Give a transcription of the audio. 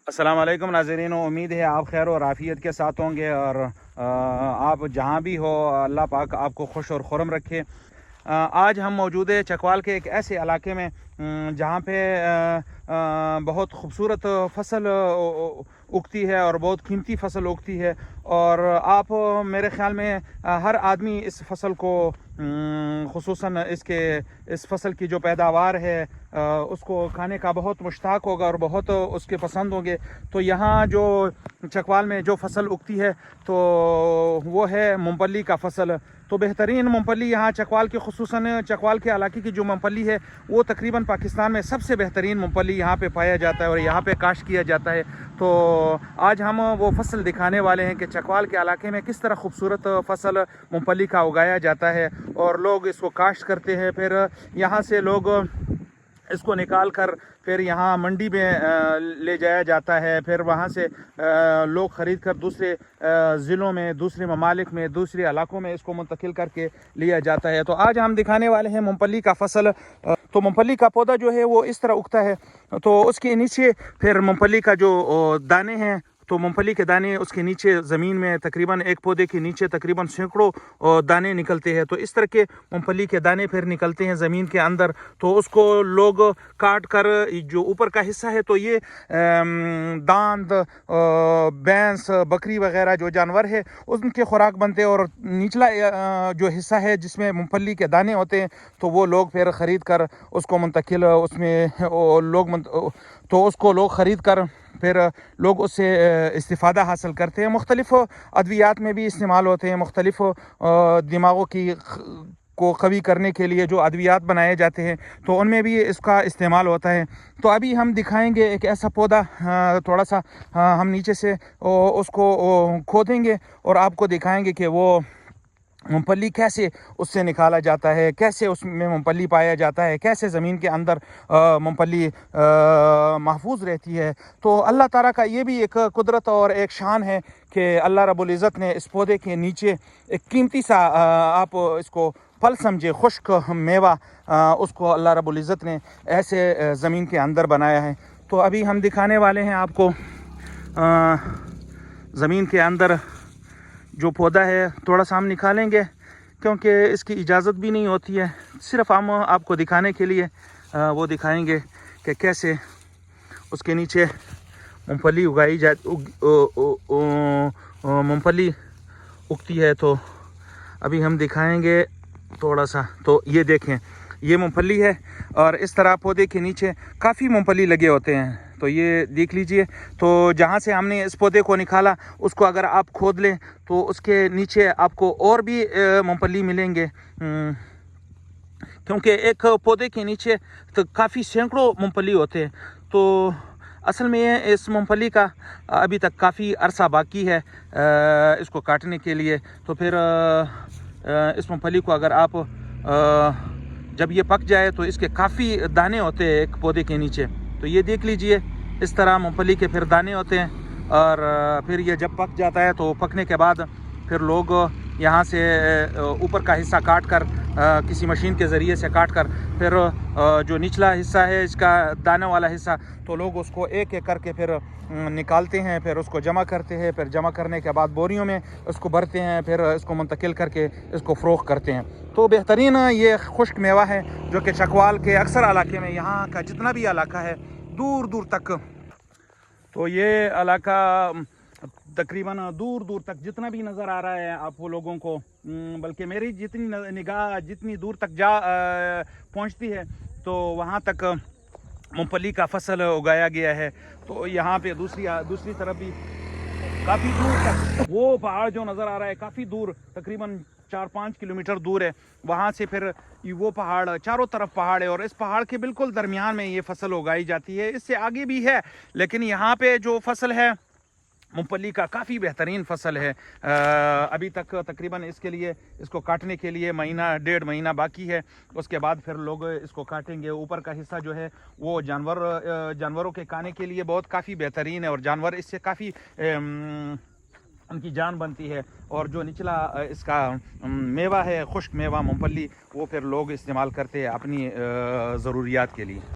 अस्सलाम वालेकुम नाज़रीन, उम्मीद है आप खैर और आफ़ियत के साथ होंगे और आप जहाँ भी हो अल्लाह पाक आपको खुश और खुरम रखे। आज हम मौजूद है चकवाल के एक ऐसे इलाके में जहाँ पे बहुत खूबसूरत फसल उगती है और बहुत कीमती फसल उगती है और आप मेरे ख़्याल में हर आदमी इस फसल को ख़ुसूसन इस फसल की जो पैदावार है उसको खाने का बहुत मुश्ताक होगा और बहुत उसके पसंद होंगे। तो यहाँ जो चकवाल में जो फसल उगती है तो वो है मूंगफली का फसल। तो बेहतरीन मूंगफली यहाँ चकवाल के ख़ुसूसन चकवाल के इलाके की जो मूंगफली है वो तकरीबन पाकिस्तान में सबसे बेहतरीन मूंगफली यहाँ पे पाया जाता है और यहाँ पे काश्त किया जाता है। तो आज हम वो फसल दिखाने वाले हैं कि चकवाल के इलाके में किस तरह खूबसूरत फसल मूंगफली का उगाया जाता है और लोग इसको काश्त करते हैं। फिर यहाँ से लोग इसको निकाल कर फिर यहाँ मंडी में ले जाया जाता है। फिर वहाँ से लोग ख़रीद कर दूसरे ज़िलों में, दूसरे ममालिक में, दूसरे इलाकों में इसको मुंतकिल करके लिया जाता है। तो आज हम दिखाने वाले हैं मूंगफली का फसल। तो मूंगफली का पौधा जो है वो इस तरह उगता है। तो उसके नीचे फिर मूंगफली का जो दाने हैं तो मूंगफली के दाने उसके नीचे ज़मीन में तकरीबन एक पौधे के नीचे तकरीबन सैकड़ों दाने निकलते हैं। तो इस तरह के मूंगफली के दाने फिर निकलते हैं ज़मीन के अंदर। तो उसको लोग काट कर जो ऊपर का हिस्सा है तो ये दांद, भैंस, बकरी वगैरह जो जानवर है उनके खुराक बनते हैं और निचला जो हिस्सा है जिसमें मूंगफली के दाने होते हैं तो वो लोग फिर ख़रीद कर उसको मुंतकिल उसको लोग ख़रीद कर फिर लोग उससे इस्तिफ़ादा हासिल करते हैं। मुख्तलिफ़ अद्वियात में भी इस्तेमाल होते हैं। मुख्तलिफ़ दिमागों को कवी करने के लिए जो अद्वियात बनाए जाते हैं तो उनमें भी इसका इस्तेमाल होता है। तो अभी हम दिखाएंगे एक ऐसा पौधा, थोड़ा सा हम नीचे से उसको खोदेंगे और आपको दिखाएंगे कि वो मूंगफली कैसे उससे निकाला जाता है, कैसे उसमें मूंगफली पाया जाता है, कैसे ज़मीन के अंदर मूंगफली महफूज रहती है। तो अल्लाह ताला का ये भी एक कुदरत और एक शान है कि अल्लाह रब्बुल इज़्ज़त ने इस पौधे के नीचे एक कीमती सा आप इसको फल समझे, खुश्क मेवा, उसको अल्लाह रब्बुल इज़्ज़त ने ऐसे ज़मीन के अंदर बनाया है। तो अभी हम दिखाने वाले हैं आपको ज़मीन के अंदर जो पौधा है थोड़ा सा हम निकालेंगे क्योंकि इसकी इजाज़त भी नहीं होती है। सिर्फ हम आपको दिखाने के लिए वो दिखाएंगे कि कैसे उसके नीचे मूंगफली मूंगफली उगती है। तो अभी हम दिखाएंगे थोड़ा सा। तो ये देखें, ये मूंगफली है और इस तरह पौधे के नीचे काफ़ी मूंगफली लगे होते हैं। तो ये देख लीजिए। तो जहाँ से हमने इस पौधे को निकाला उसको अगर आप खोद लें तो उसके नीचे आपको और भी मूंगफली मिलेंगे, क्योंकि एक पौधे के नीचे तो काफ़ी सैकड़ों मूंगफली होते हैं। तो असल में इस मूंगफली का अभी तक काफ़ी अरसा बाकी है इसको काटने के लिए। तो फिर इस मूंगफली को अगर आप जब ये पक जाए तो इसके काफ़ी दाने होते हैं एक पौधे के नीचे। तो ये देख लीजिए, इस तरह मूंगफली के फिर दाने होते हैं और फिर ये जब पक जाता है तो पकने के बाद फिर लोग यहाँ से ऊपर का हिस्सा काट कर किसी मशीन के ज़रिए से काट कर फिर जो निचला हिस्सा है इसका दाने वाला हिस्सा तो लोग उसको एक एक करके फिर निकालते हैं, फिर उसको जमा करते हैं। फिर जमा करने के बाद बोरियों में उसको भरते हैं, फिर इसको मुंतकिल करके इसको फ़रोख्त करते हैं। तो बेहतरीन ये खुश्क मेवा है जो कि चकवाल के अक्सर इलाके में, यहाँ का जितना भी इलाका है दूर दूर तक, तो ये इलाका तकरीबन दूर दूर तक जितना भी नज़र आ रहा है आप लोगों को, बल्कि मेरी जितनी निगाह जितनी दूर तक पहुंचती है तो वहाँ तक मूंगफली का फसल उगाया गया है। तो यहाँ पे दूसरी तरफ भी काफ़ी दूर तक वो पहाड़ जो नज़र आ रहा है काफ़ी दूर, तकरीबन 4-5 किलोमीटर दूर है। वहाँ से फिर वो पहाड़, चारों तरफ पहाड़ है और इस पहाड़ के बिल्कुल दरमियान में ये फसल उगाई जाती है। इससे आगे भी है लेकिन यहाँ पे जो फसल है मूंगफली का काफ़ी बेहतरीन फसल है। अभी तक तकरीबन इसको काटने के लिए महीना 1.5 महीना बाकी है। उसके बाद फिर लोग इसको काटेंगे। ऊपर का हिस्सा जो है वो जानवरों के खाने के लिए बहुत काफ़ी बेहतरीन है और जानवर इससे काफ़ी उनकी जान बनती है। और जो निचला इसका मेवा है, खुश्क मेवा मूंगफली, वो फिर लोग इस्तेमाल करते हैं अपनी ज़रूरियात के लिए।